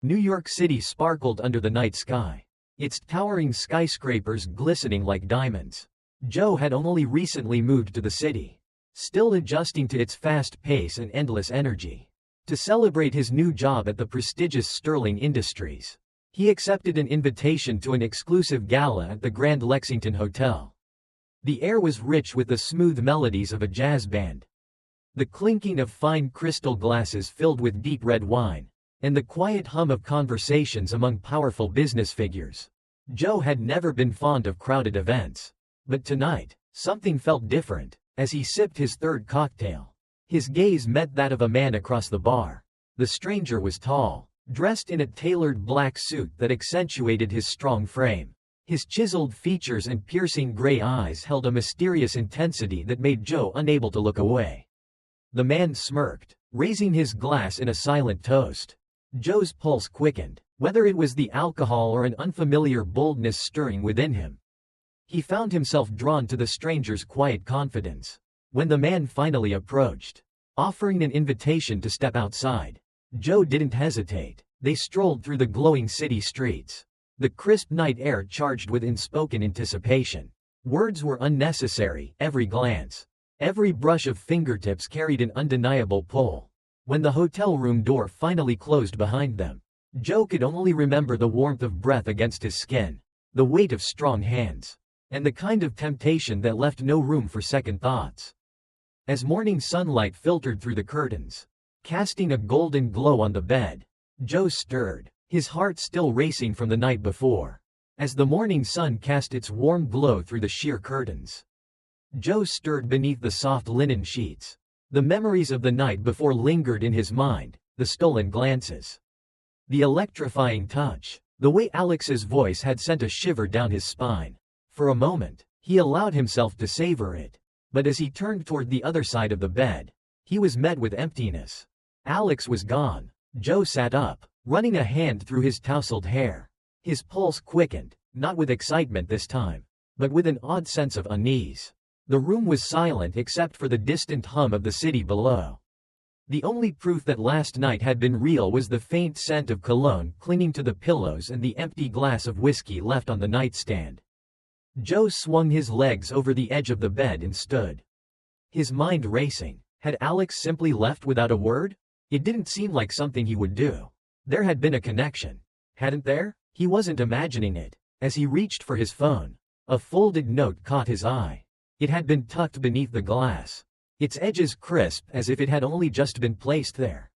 New York City sparkled under the night sky, its towering skyscrapers glistening like diamonds. Joe had only recently moved to the city, still adjusting to its fast pace and endless energy. To celebrate his new job at the prestigious Sterling Industries, he accepted an invitation to an exclusive gala at the Grand Lexington Hotel. The air was rich with the smooth melodies of a jazz band, the clinking of fine crystal glasses filled with deep red wine, and the quiet hum of conversations among powerful business figures. Joe had never been fond of crowded events, but tonight, something felt different. As he sipped his third cocktail, his gaze met that of a man across the bar. The stranger was tall, dressed in a tailored black suit that accentuated his strong frame. His chiseled features and piercing gray eyes held a mysterious intensity that made Joe unable to look away. The man smirked, raising his glass in a silent toast. Joe's pulse quickened, whether it was the alcohol or an unfamiliar boldness stirring within him. He found himself drawn to the stranger's quiet confidence. When the man finally approached, offering an invitation to step outside, Joe didn't hesitate. They strolled through the glowing city streets, the crisp night air charged with unspoken anticipation. Words were unnecessary, every glance, every brush of fingertips carried an undeniable pull. When the hotel room door finally closed behind them, Joe could only remember the warmth of breath against his skin, the weight of strong hands, and the kind of temptation that left no room for second thoughts. As morning sunlight filtered through the curtains, casting a golden glow on the bed, Joe stirred, his heart still racing from the night before. As the morning sun cast its warm glow through the sheer curtains, Joe stirred beneath the soft linen sheets. The memories of the night before lingered in his mind, the stolen glances, the electrifying touch, the way Alex's voice had sent a shiver down his spine. For a moment, he allowed himself to savor it, but as he turned toward the other side of the bed, he was met with emptiness. Alex was gone. Joe sat up, running a hand through his tousled hair. His pulse quickened, not with excitement this time, but with an odd sense of unease. The room was silent except for the distant hum of the city below. The only proof that last night had been real was the faint scent of cologne clinging to the pillows and the empty glass of whiskey left on the nightstand. Joe swung his legs over the edge of the bed and stood, his mind racing. Had Alex simply left without a word? It didn't seem like something he would do. There had been a connection, hadn't there? He wasn't imagining it. As he reached for his phone, a folded note caught his eye. It had been tucked beneath the glass, its edges crisp as if it had only just been placed there.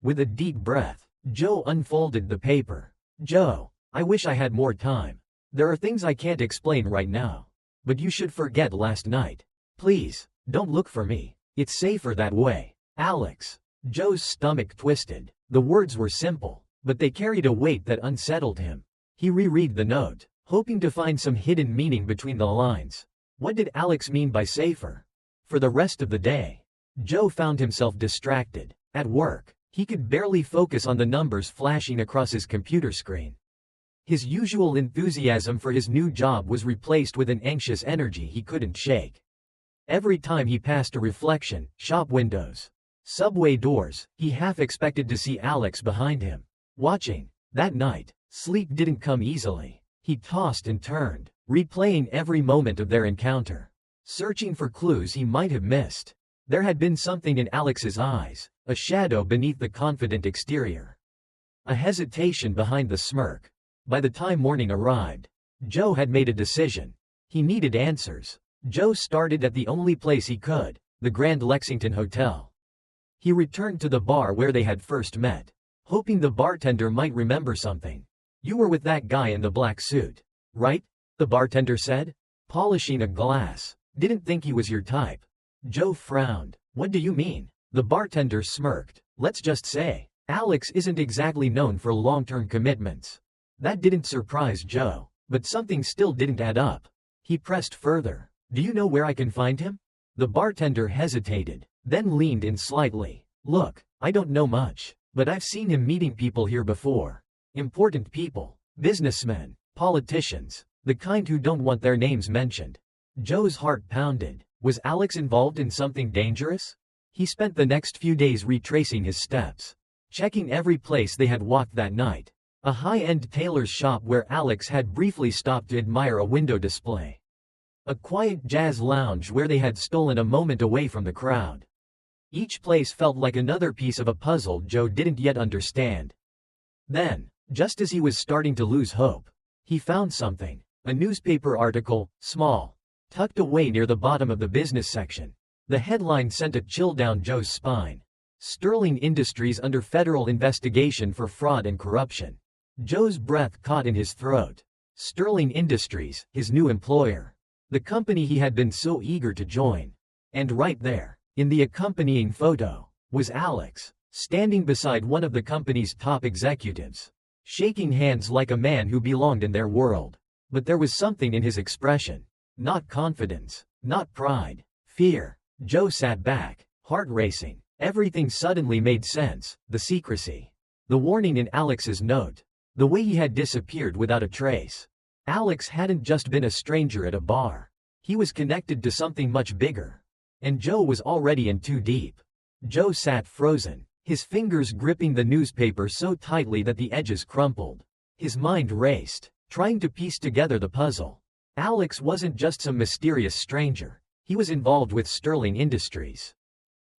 With a deep breath, Joe unfolded the paper. Joe, I wish I had more time. There are things I can't explain right now. But you should forget last night. Please, don't look for me. It's safer that way. Alex. Joe's stomach twisted. The words were simple, but they carried a weight that unsettled him. He reread the note, hoping to find some hidden meaning between the lines. What did Alex mean by safer? For the rest of the day, Joe found himself distracted. At work, he could barely focus on the numbers flashing across his computer screen. His usual enthusiasm for his new job was replaced with an anxious energy he couldn't shake. Every time he passed a reflection, shop windows, subway doors, he half expected to see Alex behind him, watching. That night, sleep didn't come easily. He tossed and turned, replaying every moment of their encounter, searching for clues he might have missed. There had been something in Alex's eyes, a shadow beneath the confident exterior, a hesitation behind the smirk. By the time morning arrived, Joe had made a decision. He needed answers. Joe started at the only place he could, the Grand Lexington Hotel. He returned to the bar where they had first met, hoping the bartender might remember something. You were with that guy in the black suit, right? The bartender said, polishing a glass. Didn't think he was your type. Joe frowned. What do you mean? The bartender smirked. Let's just say, Alex isn't exactly known for long-term commitments. That didn't surprise Joe, but something still didn't add up. He pressed further. Do you know where I can find him? The bartender hesitated, then leaned in slightly. Look, I don't know much, but I've seen him meeting people here before. Important people, businessmen, politicians, the kind who don't want their names mentioned. Joe's heart pounded. Was Alex involved in something dangerous? He spent the next few days retracing his steps, checking every place they had walked that night. A high-end tailor's shop where Alex had briefly stopped to admire a window display. A quiet jazz lounge where they had stolen a moment away from the crowd. Each place felt like another piece of a puzzle Joe didn't yet understand. Then, just as he was starting to lose hope, he found something. A newspaper article, small, tucked away near the bottom of the business section. The headline sent a chill down Joe's spine. Sterling Industries under federal investigation for fraud and corruption. Joe's breath caught in his throat. Sterling Industries, his new employer. The company he had been so eager to join. And right there, in the accompanying photo, was Alex, standing beside one of the company's top executives, shaking hands like a man who belonged in their world. But there was something in his expression. Not confidence, not pride, fear. Joe sat back, heart racing. Everything suddenly made sense. The secrecy. The warning in Alex's note. The way he had disappeared without a trace. Alex hadn't just been a stranger at a bar. He was connected to something much bigger. And Joe was already in too deep. Joe sat frozen, his fingers gripping the newspaper so tightly that the edges crumpled. His mind raced, trying to piece together the puzzle. Alex wasn't just some mysterious stranger. He was involved with Sterling Industries.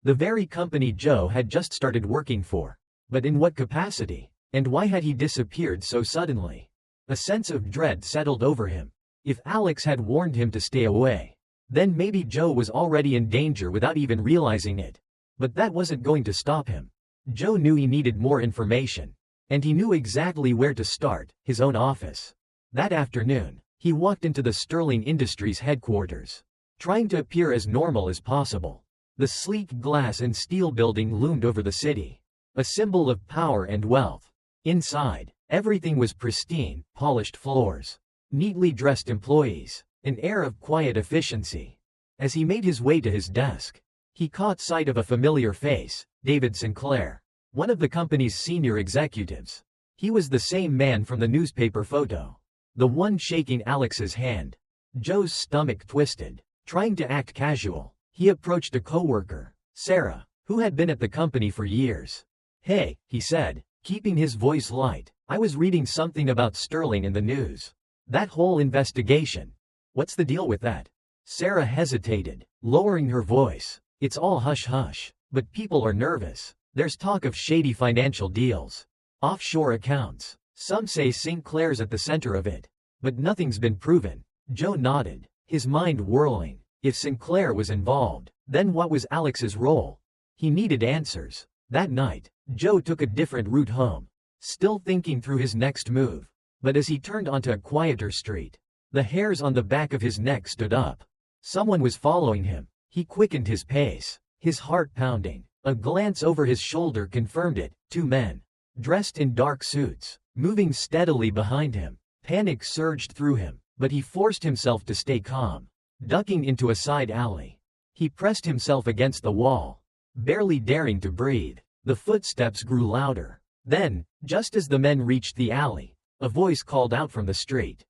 The very company Joe had just started working for. But in what capacity? And why had he disappeared so suddenly? A sense of dread settled over him. If Alex had warned him to stay away, then maybe Joe was already in danger without even realizing it. But that wasn't going to stop him. Joe knew he needed more information. And he knew exactly where to start, his own office. That afternoon, he walked into the Sterling Industries headquarters, trying to appear as normal as possible. The sleek glass and steel building loomed over the city, a symbol of power and wealth. Inside, everything was pristine, polished floors, neatly dressed employees, an air of quiet efficiency. As he made his way to his desk, he caught sight of a familiar face, David Sinclair, one of the company's senior executives. He was the same man from the newspaper photo, the one shaking Alex's hand. Joe's stomach twisted. Trying to act casual, he approached a coworker, Sarah, who had been at the company for years. "Hey," he said, keeping his voice light, "I was reading something about Sterling in the news. That whole investigation. What's the deal with that?" Sarah hesitated, lowering her voice. "It's all hush-hush, but people are nervous. There's talk of shady financial deals. Offshore accounts. Some say Sinclair's at the center of it. But nothing's been proven." Joe nodded, his mind whirling. If Sinclair was involved, then what was Alex's role? He needed answers. That night, Joe took a different route home, still thinking through his next move. But as he turned onto a quieter street, the hairs on the back of his neck stood up. Someone was following him. He quickened his pace, his heart pounding. A glance over his shoulder confirmed it. 2 men, dressed in dark suits, moving steadily behind him. Panic surged through him, but he forced himself to stay calm. Ducking into a side alley, he pressed himself against the wall, barely daring to breathe. The footsteps grew louder. Then, just as the men reached the alley, a voice called out from the street.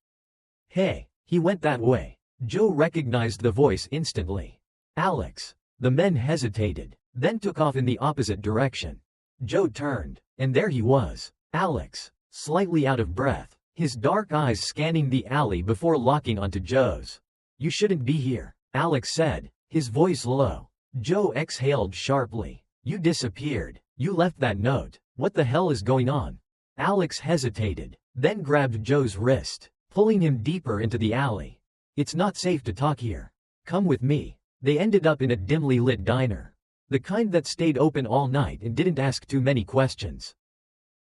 "Hey!" He went that way. Joe recognized the voice instantly. "Alex!" The men hesitated, then took off in the opposite direction. Joe turned, and there he was, Alex, slightly out of breath, his dark eyes scanning the alley before locking onto Joe's. "You shouldn't be here," Alex said, his voice low. Joe exhaled sharply. "You disappeared. You left that note. What the hell is going on?" Alex hesitated, then grabbed Joe's wrist, pulling him deeper into the alley. "It's not safe to talk here. Come with me." They ended up in a dimly lit diner, the kind that stayed open all night and didn't ask too many questions.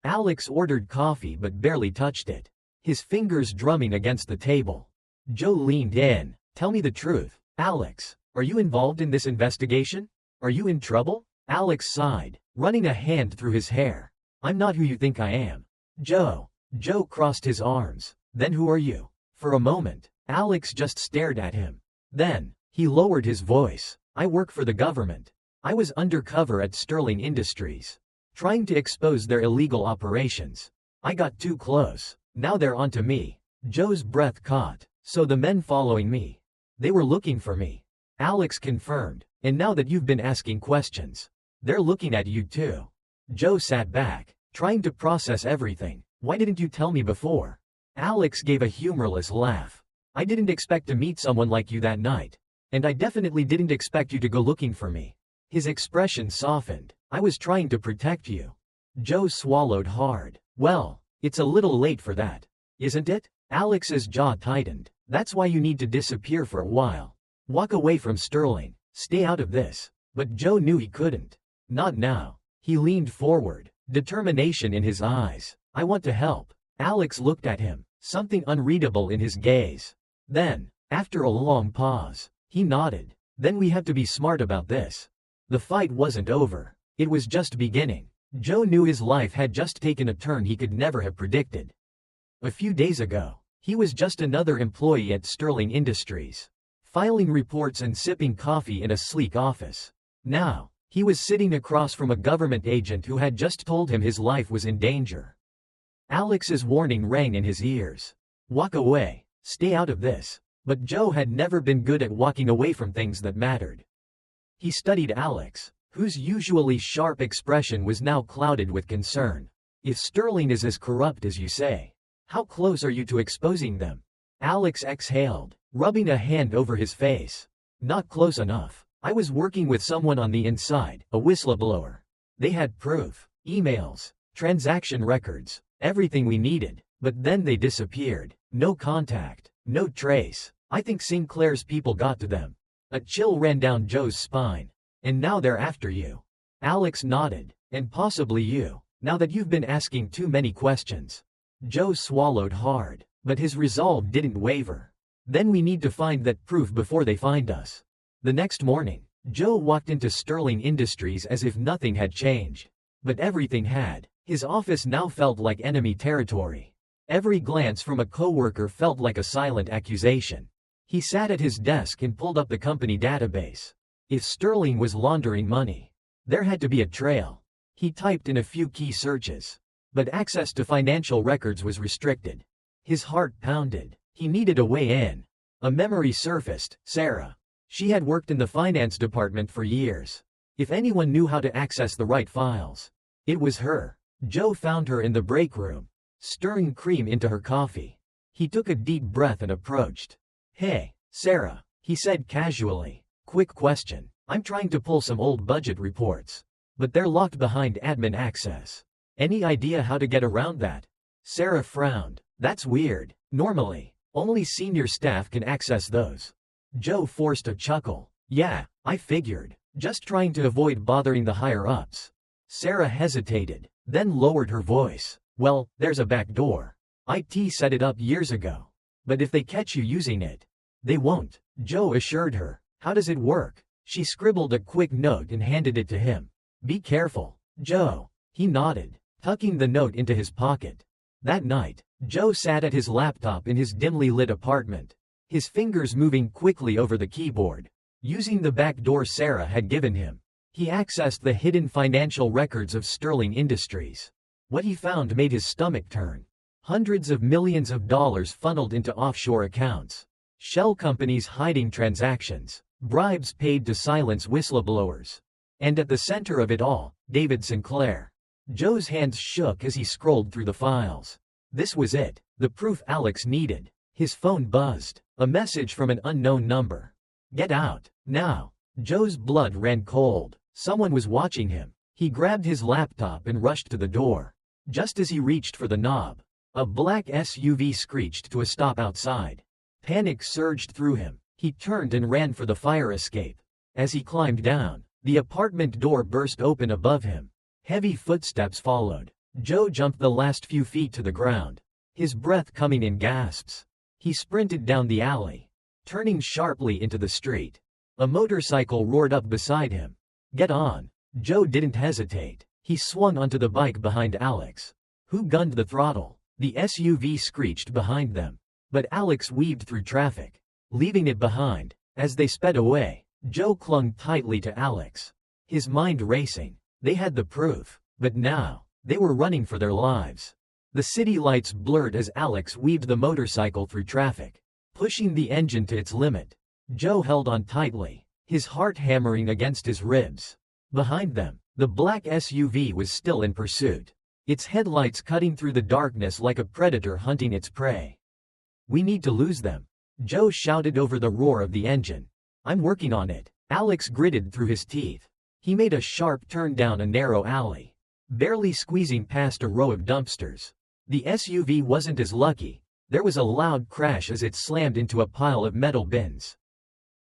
Alex ordered coffee but barely touched it, his fingers drumming against the table. Joe leaned in. "Tell me the truth, Alex. Are you involved in this investigation? Are you in trouble?" Alex sighed, running a hand through his hair. "I'm not who you think I am, Joe." Joe crossed his arms. "Then who are you?" For a moment, Alex just stared at him. Then, he lowered his voice. "I work for the government. I was undercover at Sterling Industries, trying to expose their illegal operations. I got too close. Now they're onto me." Joe's breath caught. "So the men following me, they were looking for me," Alex confirmed. "And now that you've been asking questions, they're looking at you too." Joe sat back, trying to process everything. Why didn't you tell me before? Alex gave a humorless laugh. I didn't expect to meet someone like you that night. And I definitely didn't expect you to go looking for me. His expression softened. I was trying to protect you. Joe swallowed hard. Well, it's a little late for that, isn't it? Alex's jaw tightened. That's why you need to disappear for a while. Walk away from Sterling. Stay out of this. But Joe knew he couldn't. Not now. He leaned forward, determination in his eyes. I want to help. Alex looked at him, something unreadable in his gaze. Then, after a long pause, he nodded. Then we have to be smart about this. The fight wasn't over. It was just beginning. Joe knew his life had just taken a turn he could never have predicted. A few days ago, he was just another employee at Sterling Industries, filing reports and sipping coffee in a sleek office. Now, he was sitting across from a government agent who had just told him his life was in danger. Alex's warning rang in his ears. Walk away. Stay out of this. But Joe had never been good at walking away from things that mattered. He studied Alex, whose usually sharp expression was now clouded with concern. If Sterling is as corrupt as you say, how close are you to exposing them? Alex exhaled, rubbing a hand over his face. Not close enough. I was working with someone on the inside, a whistleblower. They had proof, emails, transaction records, everything we needed, but then they disappeared. No contact, no trace. I think Sinclair's people got to them. A chill ran down Joe's spine. And now they're after you. Alex nodded. And possibly you, now that you've been asking too many questions. Joe swallowed hard, but his resolve didn't waver. Then we need to find that proof before they find us. The next morning, Joe walked into Sterling Industries as if nothing had changed. But everything had. His office now felt like enemy territory. Every glance from a coworker felt like a silent accusation. He sat at his desk and pulled up the company database. If Sterling was laundering money, there had to be a trail. He typed in a few key searches. But access to financial records was restricted. His heart pounded. He needed a way in. A memory surfaced. Sarah. She had worked in the finance department for years. If anyone knew how to access the right files, it was her. Joe found her in the break room, stirring cream into her coffee. He took a deep breath and approached. Hey, Sarah, he said casually. Quick question. I'm trying to pull some old budget reports, but they're locked behind admin access. Any idea how to get around that? Sarah frowned. That's weird. Normally, only senior staff can access those. Joe forced a chuckle. Yeah, I figured. Just trying to avoid bothering the higher-ups. Sarah hesitated, then lowered her voice. Well, there's a back door. IT set it up years ago. But if they catch you using it, they won't. Joe assured her. How does it work? She scribbled a quick note and handed it to him. Be careful, Joe. He nodded, tucking the note into his pocket. That night, Joe sat at his laptop in his dimly lit apartment, his fingers moving quickly over the keyboard. Using the back door Sarah had given him, he accessed the hidden financial records of Sterling Industries. What he found made his stomach turn. Hundreds of millions of dollars funneled into offshore accounts. Shell companies hiding transactions. Bribes paid to silence whistleblowers. And at the center of it all, David Sinclair. Joe's hands shook as he scrolled through the files. This was it, the proof Alex needed. His phone buzzed. A message from an unknown number. Get out, now. Joe's blood ran cold. Someone was watching him. He grabbed his laptop and rushed to the door. Just as he reached for the knob, a black SUV screeched to a stop outside. Panic surged through him. He turned and ran for the fire escape. As he climbed down, the apartment door burst open above him. Heavy footsteps followed. Joe jumped the last few feet to the ground, his breath coming in gasps. He sprinted down the alley, turning sharply into the street. A motorcycle roared up beside him. Get on. Joe didn't hesitate. He swung onto the bike behind Alex, who gunned the throttle. The SUV screeched behind them, but Alex weaved through traffic, leaving it behind. As they sped away, Joe clung tightly to Alex, his mind racing. They had the proof, but now, they were running for their lives. The city lights blurred as Alex weaved the motorcycle through traffic, pushing the engine to its limit. Joe held on tightly, his heart hammering against his ribs. Behind them, The black SUV was still in pursuit, its headlights cutting through the darkness like a predator hunting its prey. "We need to lose them," Joe shouted over the roar of the engine. "I'm working on it." Alex gritted through his teeth. He made a sharp turn down a narrow alley, barely squeezing past a row of dumpsters. The SUV wasn't as lucky. There was a loud crash as it slammed into a pile of metal bins.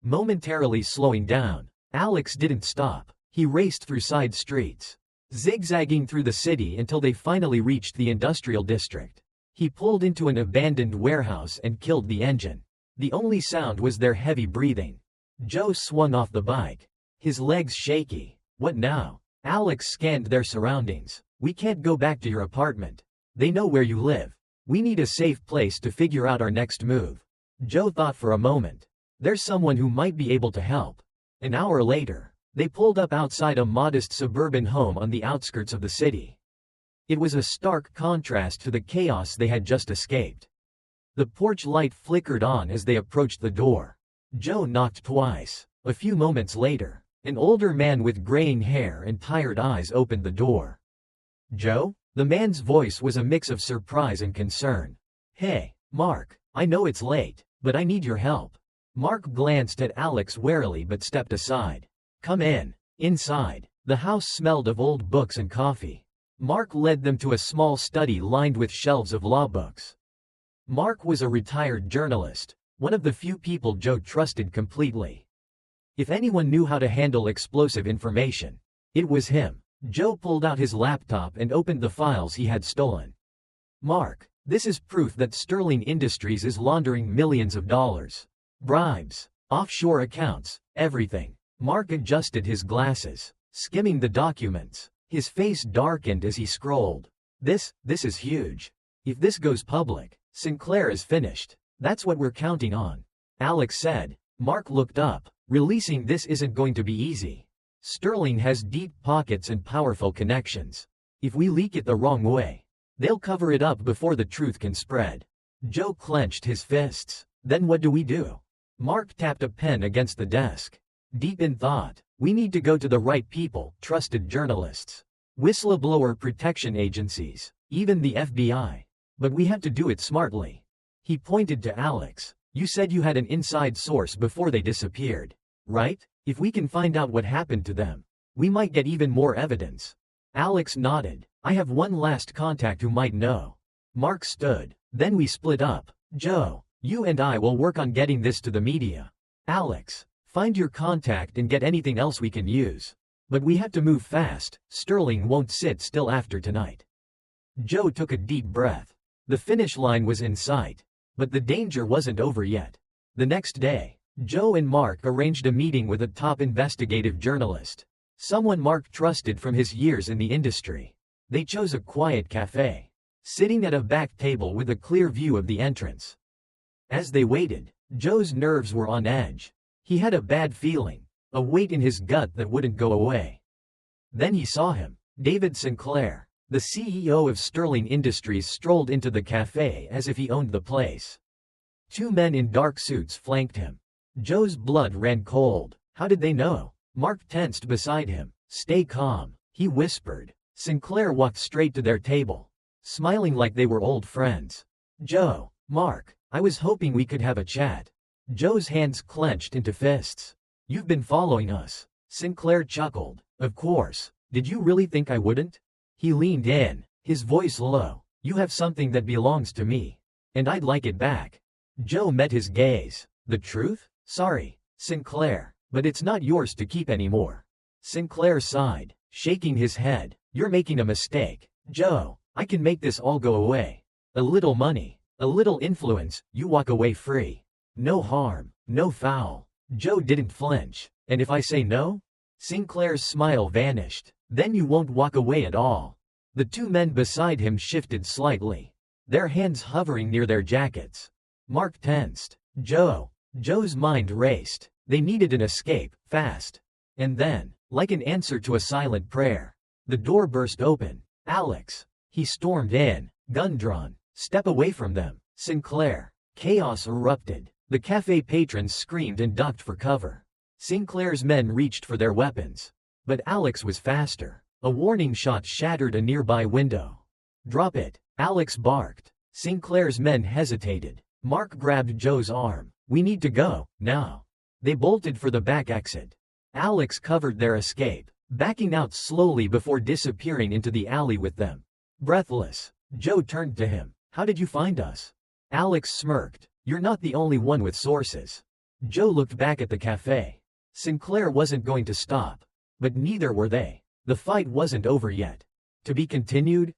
Momentarily slowing down, Alex didn't stop. He raced through side streets, zigzagging through the city until they finally reached the industrial district. He pulled into an abandoned warehouse and killed the engine. The only sound was their heavy breathing. Joe swung off the bike, his legs shaky. "What now?" Alex scanned their surroundings. "We can't go back to your apartment. They know where you live. We need a safe place to figure out our next move." Joe thought for a moment. There's someone who might be able to help. An hour later, they pulled up outside a modest suburban home on the outskirts of the city. It was a stark contrast to the chaos they had just escaped. The porch light flickered on as they approached the door. Joe knocked twice. A few moments later, an older man with graying hair and tired eyes opened the door. "Joe?" The man's voice was a mix of surprise and concern. "Hey, Mark, I know it's late, but I need your help." Mark glanced at Alex warily but stepped aside. "Come in." Inside, the house smelled of old books and coffee. Mark led them to a small study lined with shelves of law books. Mark was a retired journalist, one of the few people Joe trusted completely. If anyone knew how to handle explosive information, it was him. Joe pulled out his laptop and opened the files he had stolen. "Mark, this is proof that Sterling Industries is laundering millions of dollars. Bribes, offshore accounts, everything." Mark adjusted his glasses, skimming the documents. His face darkened as he scrolled. This is huge. If this goes public, Sinclair is finished. That's what we're counting on," Alex said. Mark looked up. "Releasing this isn't going to be easy. Sterling has deep pockets and powerful connections. If we leak it the wrong way, they'll cover it up before the truth can spread." Joe clenched his fists. "Then what do we do?" Mark tapped a pen against the desk. Deep in thought. "We need to go to the right people, trusted journalists, whistleblower protection agencies, even the FBI. But we have to do it smartly." He pointed to Alex. "You said you had an inside source before they disappeared, right? If we can find out what happened to them, we might get even more evidence." Alex nodded. "I have one last contact who might know." Mark stood. "Then we split up. Joe, you and I will work on getting this to the media. Alex, find your contact and get anything else we can use. But we have to move fast. Sterling won't sit still after tonight." Joe took a deep breath. The finish line was in sight. But the danger wasn't over yet. The next day, Joe and Mark arranged a meeting with a top investigative journalist, someone Mark trusted from his years in the industry. They chose a quiet cafe, sitting at a back table with a clear view of the entrance. As they waited, Joe's nerves were on edge. He had a bad feeling, a weight in his gut that wouldn't go away. Then he saw him. David Sinclair, the CEO of Sterling Industries, strolled into the cafe as if he owned the place. Two men in dark suits flanked him. Joe's blood ran cold. How did they know? Mark tensed beside him. "Stay calm," he whispered. Sinclair walked straight to their table, smiling like they were old friends. "Joe, Mark, I was hoping we could have a chat." Joe's hands clenched into fists. "You've been following us." Sinclair chuckled. "Of course. Did you really think I wouldn't?" He leaned in, his voice low. "You have something that belongs to me, and I'd like it back." Joe met his gaze. "The truth?" "Sorry, Sinclair, but it's not yours to keep anymore." Sinclair sighed, shaking his head. "You're making a mistake. Joe, I can make this all go away. A little money, a little influence, you walk away free. No harm, no foul." Joe didn't flinch. "And if I say no?" Sinclair's smile vanished. "Then you won't walk away at all." The two men beside him shifted slightly, their hands hovering near their jackets. Mark tensed. Joe's mind raced. They needed an escape, fast. And then, like an answer to a silent prayer, the door burst open. "Alex!" He stormed in, gun drawn. "Step away from them, Sinclair." Chaos erupted. The cafe patrons screamed and ducked for cover. Sinclair's men reached for their weapons. But Alex was faster. A warning shot shattered a nearby window. "Drop it," Alex barked. Sinclair's men hesitated. Mark grabbed Joe's arm. "We need to go, now." They bolted for the back exit. Alex covered their escape, backing out slowly before disappearing into the alley with them. Breathless, Joe turned to him. "How did you find us?" Alex smirked. "You're not the only one with sources." Joe looked back at the cafe. Sinclair wasn't going to stop. But neither were they. The fight wasn't over yet. To be continued?